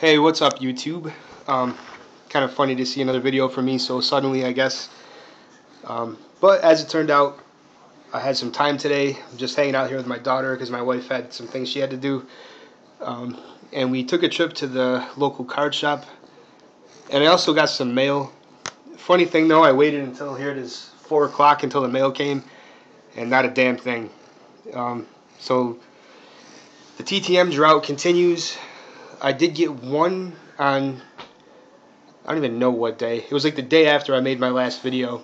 Hey, what's up, YouTube? Kind of funny to see another video from me so suddenly, I guess. But as it turned out, I had some time today. I'm just hanging out here with my daughter because my wife had some things she had to do. And we took a trip to the local card shop. And I also got some mail. Funny thing though, I waited until, here it is, 4 o'clock until the mail came. And not a damn thing. So the TTM drought continues. I did get one on, I don't even know what day. It was like the day after I made my last video.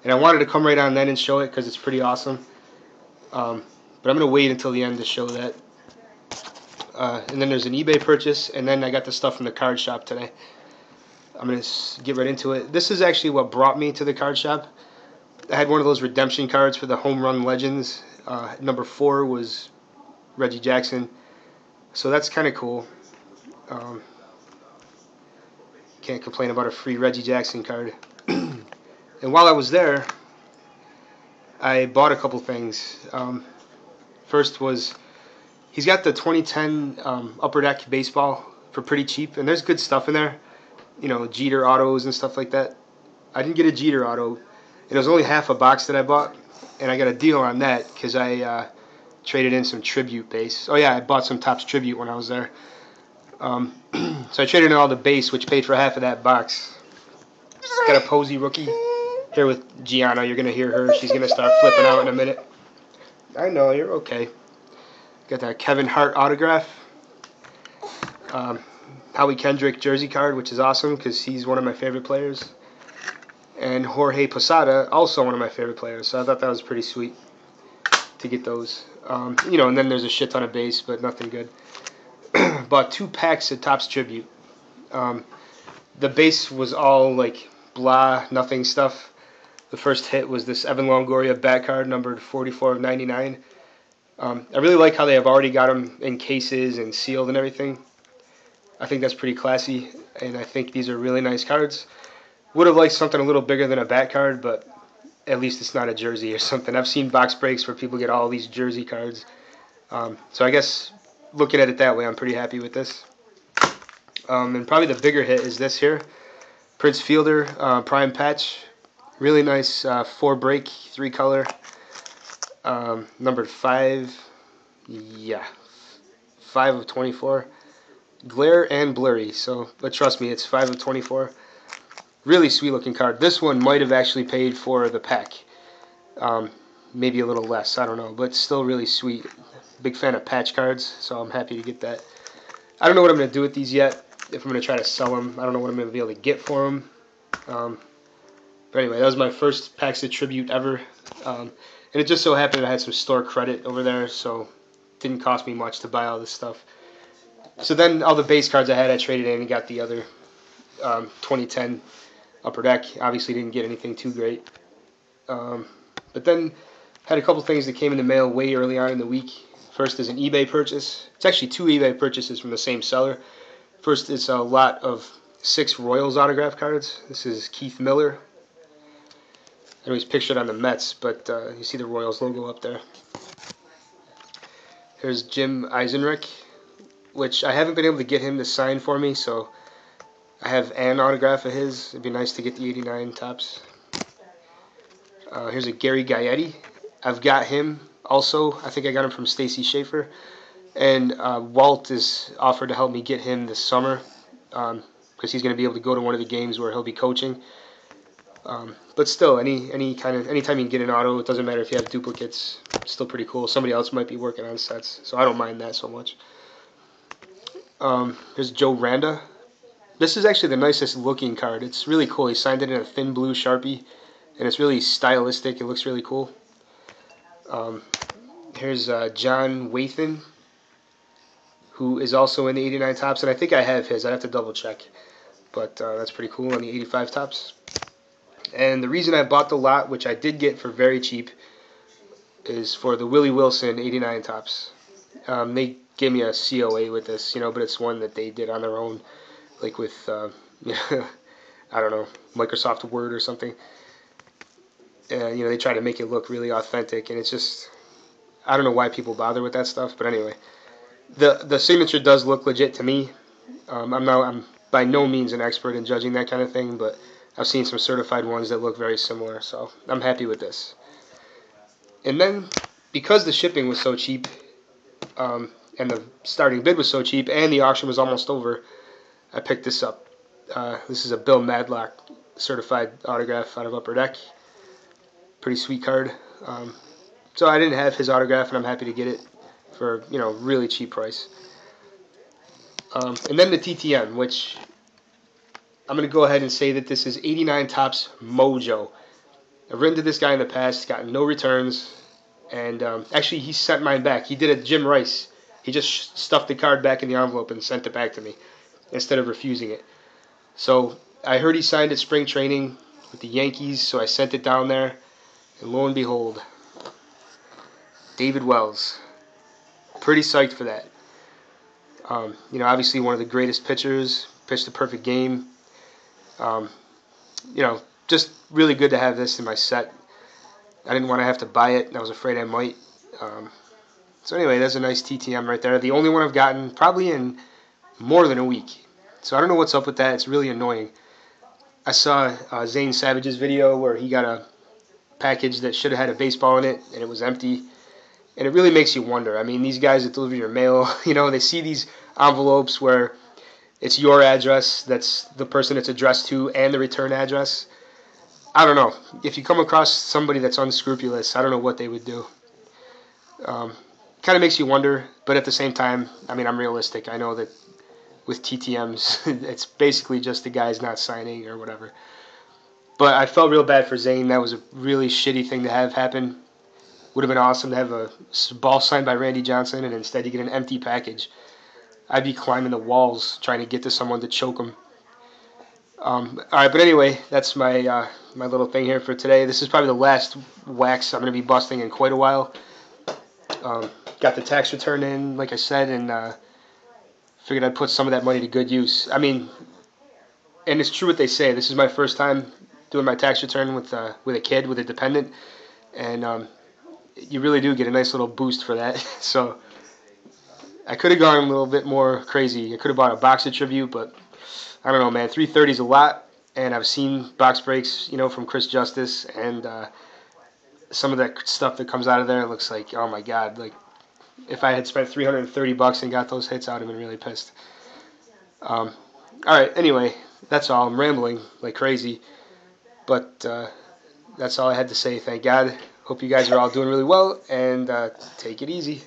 And I wanted to come right on then and show it because it's pretty awesome. But I'm going to wait until the end to show that. And then there's an eBay purchase, and then I got the stuff from the card shop today. I'm going to get right into it. This is actually what brought me to the card shop. I had one of those redemption cards for the Home Run Legends. Number 4 was Reggie Jackson. So that's kind of cool. Can't complain about a free Reggie Jackson card. And while I was there, I bought a couple things. First was, he's got the 2010 Upper Deck baseball for pretty cheap, and there's good stuff in there. You know, Jeter autos and stuff like that. I didn't get a Jeter auto. It was only half a box that I bought, and I got a deal on that because I traded in some Tribute base. Oh yeah, I bought some Topps Tribute when I was there. So I traded in all the base, which paid for half of that box. Got a Posey rookie. Here with Gianna, you're going to hear her. She's going to start flipping out in a minute. I know, you're okay. Got that Kevin Hart autograph. Howie Kendrick jersey card, which is awesome because he's one of my favorite players. And Jorge Posada, also one of my favorite players. So I thought that was pretty sweet to get those. You know, and then there's a shit ton of base, but nothing good. Bought 2 packs of Topps Tribute. The base was all like blah, nothing stuff. The first hit was this Evan Longoria bat card, numbered 44 of 99. I really like how they have already got them in cases and sealed and everything. I think that's pretty classy, and I think these are really nice cards. Would have liked something a little bigger than a bat card, but at least it's not a jersey or something. I've seen box breaks where people get all these jersey cards. So I guess looking at it that way, I'm pretty happy with this. And probably the bigger hit is this here. Prince Fielder, Prime Patch. Really nice 4-break, 3-color. Numbered 5. Yeah. 5 of 24. Glare and blurry. So, but trust me, it's 5 of 24. Really sweet looking card. This one might have actually paid for the pack. Maybe a little less, I don't know. But still really sweet. Big fan of patch cards, so I'm happy to get that. I don't know what I'm going to do with these yet. If I'm going to try to sell them. I don't know what I'm going to be able to get for them. But anyway, that was my first packs of Tribute ever. And it just so happened I had some store credit over there, so it didn't cost me much to buy all this stuff. So then all the base cards I had, I traded in and got the other 2010 Upper Deck. Obviously didn't get anything too great. But then had a couple things that came in the mail way early on in the week. First is an eBay purchase. It's actually 2 eBay purchases from the same seller. First is a lot of 6 Royals autograph cards. This is Keith Miller. I know he's pictured on the Mets, but you see the Royals logo up there. Here's Jim Eisenreich, which I haven't been able to get him to sign for me, so I have an autograph of his. It'd be nice to get the 89 Topps. Here's a Gary Gaetti. I've got him also. I think I got him from Stacy Schaefer. And Walt is offered to help me get him this summer because he's going to be able to go to one of the games where he'll be coaching. But still, anytime you can get an auto, it doesn't matter if you have duplicates. It's still pretty cool. Somebody else might be working on sets, so I don't mind that so much. Here's Joe Randa. This is actually the nicest looking card. It's really cool. He signed it in a thin blue Sharpie, and it's really stylistic. It looks really cool. Here's John Wathan, who is also in the 89 Topps, and I think I have his. I'd have to double check, but that's pretty cool on the 85 Topps. And the reason I bought the lot, which I did get for very cheap, is for the Willie Wilson 89 Topps. They gave me a COA with this, but it's one that they did on their own, like with, I don't know, Microsoft Word or something. They try to make it look really authentic, and it's just, I don't know why people bother with that stuff, but anyway. The signature does look legit to me. I'm by no means an expert in judging that kind of thing, but I've seen some certified ones that look very similar, so I'm happy with this. And then, because the shipping was so cheap, and the starting bid was so cheap, and the auction was almost over, I picked this up. This is a Bill Madlock certified autograph out of Upper Deck. Pretty sweet card. So I didn't have his autograph, and I'm happy to get it for, really cheap price. And then the TTM, which I'm going to go ahead and say that this is 89 Topps Mojo. I've written to this guy in the past, gotten no returns, and actually he sent mine back. He did a Jim Rice. He just stuffed the card back in the envelope and sent it back to me instead of refusing it. So I heard he signed at spring training with the Yankees, so I sent it down there, and lo and behold, David Wells. Pretty psyched for that. Obviously one of the greatest pitchers, pitched a perfect game. Just really good to have this in my set. I didn't want to have to buy it, and I was afraid I might. So anyway, there's a nice TTM right there. The only one I've gotten probably in more than a week. So I don't know what's up with that. It's really annoying. I saw Zane Savage's video where he got a package that should have had a baseball in it, and it was empty. And it really makes you wonder. I mean, these guys that deliver your mail, they see these envelopes where it's your address, that's the person it's addressed to, and the return address. I don't know. If you come across somebody that's unscrupulous, I don't know what they would do. Kind of makes you wonder, but at the same time, I mean, I'm realistic. I know that with TTMs, it's basically just the guys not signing or whatever. But I felt real bad for Zane. That was a really shitty thing to have happen. Would have been awesome to have a ball signed by Randy Johnson, and instead you get an empty package. I'd be climbing the walls trying to get to someone to choke them. All right, but anyway, that's my my little thing here for today. This is probably the last wax I'm going to be busting in quite a while. Got the tax return in, like I said, and figured I'd put some of that money to good use. I mean, and it's true what they say. This is my first time doing my tax return with a kid, with a dependent, and you really do get a nice little boost for that. So I could have gone a little bit more crazy. I could have bought a box of Tribute, but I don't know, man. 330 is a lot, and I've seen box breaks, from Chris Justice, and some of that stuff that comes out of there looks like, oh my God, like if I had spent $330 and got those hits, I would have been really pissed. All right, anyway, that's all. I'm rambling like crazy, but that's all I had to say. Thank God. Hope you guys are all doing really well, and take it easy.